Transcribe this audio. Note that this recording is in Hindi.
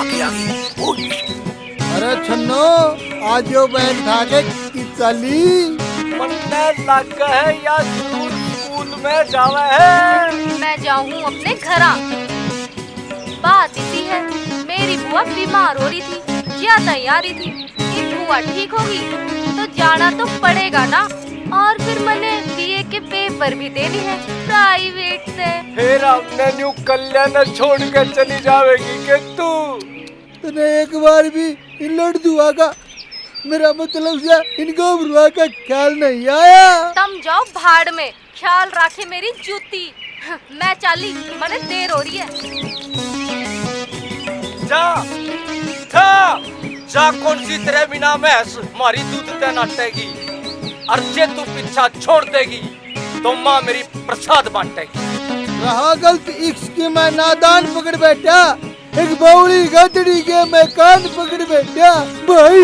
आगे आगे उठ। अरे छन्नो आज जो बैग था के कि चली मनने लग है या जरूर स्कूल में जावे है। मैं जाऊँ अपने घरा। बात इसी है, मेरी बुआ बीमार हो रही थी, क्या तैयारी थी कि बुआ ठीक होगी तो जाना तो पड़ेगा ना। और फिर मैंने बीए के पेपर भी देनी है प्राइवेट से। फिर हमने न्यू कल्याण छोड़ के चली जावेगी के तू? तूने एक बार भी इन लड़दुआ का, मेरा मतलब से इनको बुआ का ख्याल नहीं आया। तुम जाओ भाड़ में, ख्याल रखे मेरी जूती। मैं चाली, मैंने देर हो रही है। जा जा जा, कौन सी तेरे बिना महस मारी दूध ते नाटेगी। और जे तू पीछा छोड़ देगी तो माँ मेरी प्रसाद बांटेगी। रहा गलत इश्क के मैं नादान पकड़ बैठा, एक बौली गदड़ी के मैं कान पकड़ बैठा। भाई